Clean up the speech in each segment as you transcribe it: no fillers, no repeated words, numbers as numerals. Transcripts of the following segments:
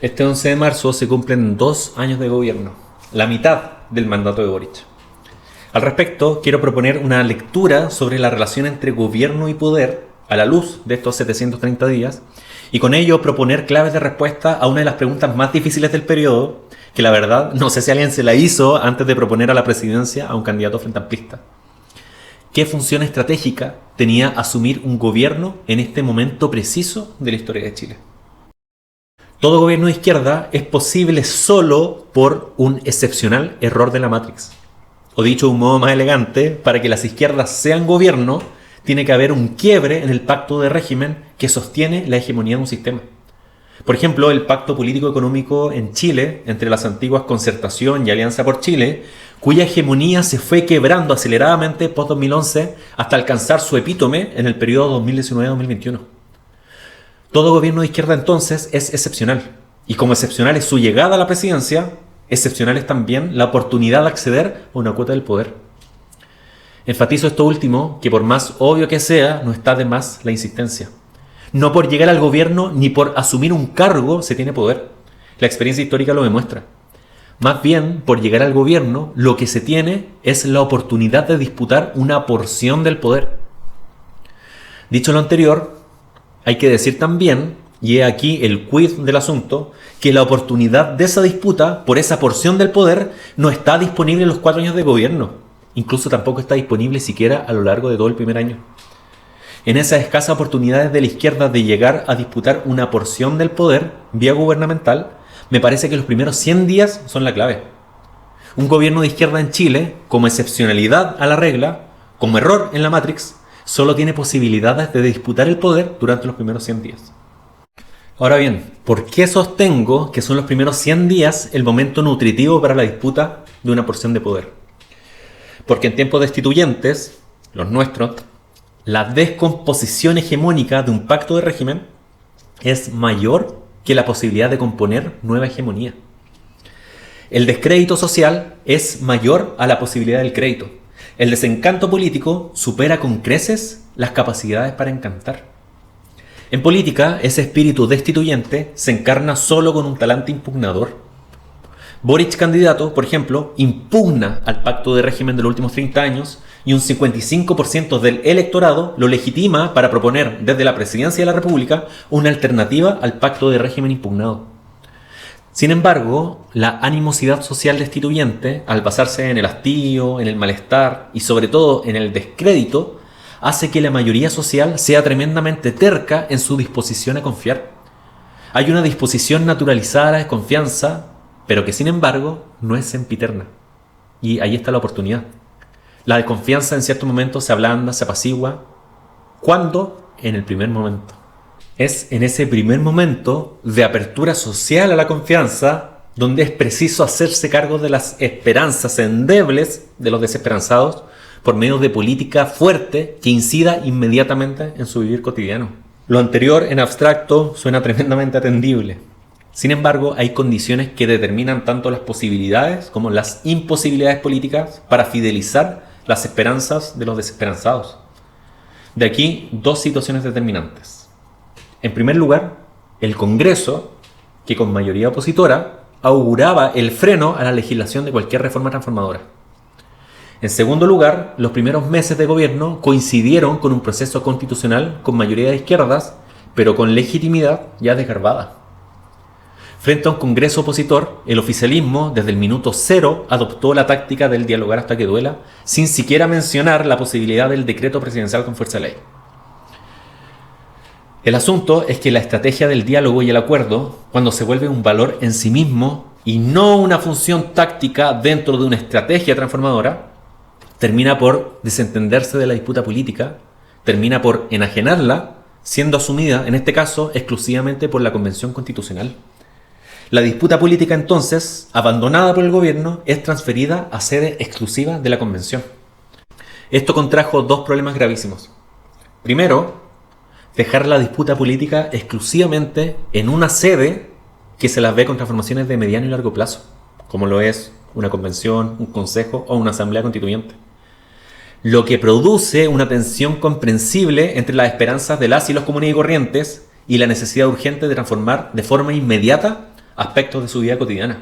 Este 11 de marzo se cumplen 2 años de gobierno, la mitad del mandato de Boric. Al respecto, quiero proponer una lectura sobre la relación entre gobierno y poder a la luz de estos 730 días y con ello proponer claves de respuesta a una de las preguntas más difíciles del periodo, que la verdad no sé si alguien se la hizo antes de proponer a la presidencia a un candidato frente amplista. ¿Qué función estratégica tenía asumir un gobierno en este momento preciso de la historia de Chile? Todo gobierno de izquierda es posible solo por un excepcional error de la Matrix. O dicho de un modo más elegante, para que las izquierdas sean gobierno, tiene que haber un quiebre en el pacto de régimen que sostiene la hegemonía de un sistema. Por ejemplo, el pacto político-económico en Chile, entre las antiguas Concertación y Alianza por Chile, cuya hegemonía se fue quebrando aceleradamente post-2011 hasta alcanzar su epítome en el periodo 2019-2021. Todo gobierno de izquierda entonces es excepcional. Y como excepcional es su llegada a la presidencia, excepcional es también la oportunidad de acceder a una cuota del poder. Enfatizo esto último, que por más obvio que sea, no está de más la insistencia. No por llegar al gobierno ni por asumir un cargo se tiene poder. La experiencia histórica lo demuestra. Más bien, por llegar al gobierno, lo que se tiene es la oportunidad de disputar una porción del poder. Dicho lo anterior, hay que decir también, y he aquí el quid del asunto, que la oportunidad de esa disputa por esa porción del poder no está disponible en los 4 años de gobierno. Incluso tampoco está disponible siquiera a lo largo de todo el primer año. En esas escasas oportunidades de la izquierda de llegar a disputar una porción del poder vía gubernamental, me parece que los primeros 100 días son la clave. Un gobierno de izquierda en Chile, como excepcionalidad a la regla, como error en la Matrix, solo tiene posibilidades de disputar el poder durante los primeros 100 días. Ahora bien, ¿por qué sostengo que son los primeros 100 días el momento nutritivo para la disputa de una porción de poder? Porque en tiempos destituyentes, los nuestros, la descomposición hegemónica de un pacto de régimen es mayor que la posibilidad de componer nueva hegemonía. El descrédito social es mayor a la posibilidad del crédito. El desencanto político supera con creces las capacidades para encantar. En política, ese espíritu destituyente se encarna solo con un talante impugnador. Boric candidato, por ejemplo, impugna al pacto de régimen de los últimos 30 años y un 55% del electorado lo legitima para proponer desde la presidencia de la República una alternativa al pacto de régimen impugnado. Sin embargo, la animosidad social destituyente, al basarse en el hastío, en el malestar y sobre todo en el descrédito, hace que la mayoría social sea tremendamente terca en su disposición a confiar. Hay una disposición naturalizada a la desconfianza, pero que sin embargo no es sempiterna. Y ahí está la oportunidad. La desconfianza en ciertos momentos se ablanda, se apacigua. ¿Cuándo? En el primer momento. Es en ese primer momento de apertura social a la confianza donde es preciso hacerse cargo de las esperanzas endebles de los desesperanzados por medio de política fuerte que incida inmediatamente en su vivir cotidiano. Lo anterior en abstracto suena tremendamente atendible. Sin embargo, hay condiciones que determinan tanto las posibilidades como las imposibilidades políticas para fidelizar las esperanzas de los desesperanzados. De aquí 2 situaciones determinantes. En primer lugar, el Congreso, que con mayoría opositora, auguraba el freno a la legislación de cualquier reforma transformadora. En segundo lugar, los primeros meses de gobierno coincidieron con un proceso constitucional con mayoría de izquierdas, pero con legitimidad ya desgarbada. Frente a un Congreso opositor, el oficialismo desde el minuto 0 adoptó la táctica del dialogar hasta que duela, sin siquiera mencionar la posibilidad del decreto presidencial con fuerza de ley. El asunto es que la estrategia del diálogo y el acuerdo, cuando se vuelve un valor en sí mismo y no una función táctica dentro de una estrategia transformadora, termina por desentenderse de la disputa política, termina por enajenarla, siendo asumida, en este caso, exclusivamente por la Convención Constitucional. La disputa política entonces, abandonada por el gobierno, es transferida a sede exclusiva de la Convención. Esto contrajo 2 problemas gravísimos. Primero, dejar la disputa política exclusivamente en una sede que se las ve con transformaciones de mediano y largo plazo, como lo es una convención, un consejo o una asamblea constituyente. Lo que produce una tensión comprensible entre las esperanzas de las y los comunes y corrientes y la necesidad urgente de transformar de forma inmediata aspectos de su vida cotidiana.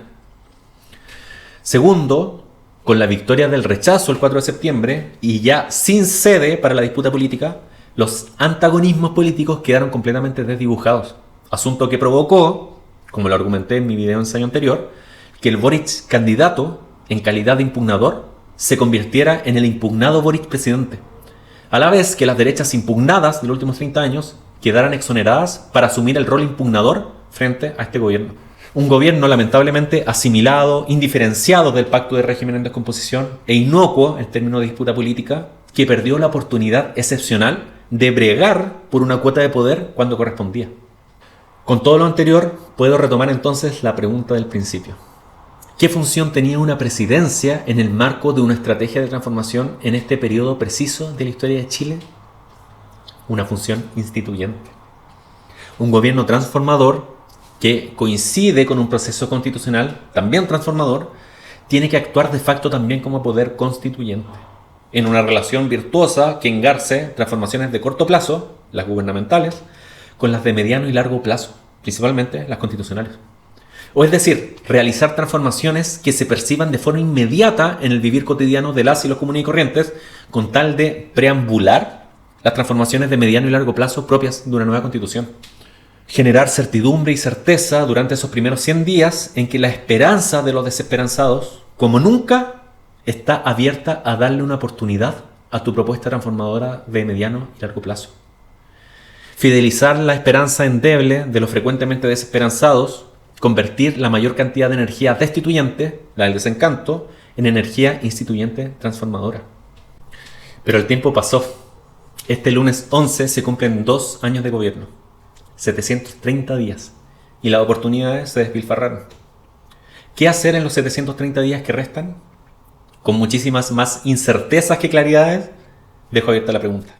Segundo, con la victoria del rechazo el 4 de septiembre y ya sin sede para la disputa política, los antagonismos políticos quedaron completamente desdibujados. Asunto que provocó, como lo argumenté en mi video ensayo anterior, que el Boric candidato, en calidad de impugnador, se convirtiera en el impugnado Boric presidente, a la vez que las derechas impugnadas de los últimos 30 años quedaran exoneradas para asumir el rol impugnador frente a este gobierno. Un gobierno lamentablemente asimilado, indiferenciado del pacto de régimen en descomposición e inocuo en términos de disputa política, que perdió la oportunidad excepcional de bregar por una cuota de poder cuando correspondía. Con todo lo anterior, puedo retomar entonces la pregunta del principio. ¿Qué función tenía una presidencia en el marco de una estrategia de transformación en este periodo preciso de la historia de Chile? Una función instituyente. Un gobierno transformador que coincide con un proceso constitucional también transformador, tiene que actuar de facto también como poder constituyente, en una relación virtuosa que engarce transformaciones de corto plazo, las gubernamentales, con las de mediano y largo plazo, principalmente las constitucionales. O es decir, realizar transformaciones que se perciban de forma inmediata en el vivir cotidiano de las y los comunes y corrientes, con tal de preambular las transformaciones de mediano y largo plazo propias de una nueva constitución. Generar certidumbre y certeza durante esos primeros 100 días en que la esperanza de los desesperanzados, como nunca, está abierta a darle una oportunidad a tu propuesta transformadora de mediano y largo plazo. Fidelizar la esperanza endeble de los frecuentemente desesperanzados, convertir la mayor cantidad de energía destituyente, la del desencanto, en energía instituyente transformadora. Pero el tiempo pasó. Este lunes 11 se cumplen 2 años de gobierno. 730 días. Y las oportunidades se despilfarraron. ¿Qué hacer en los 730 días que restan? Con muchísimas más incertezas que claridades, dejo abierta la pregunta.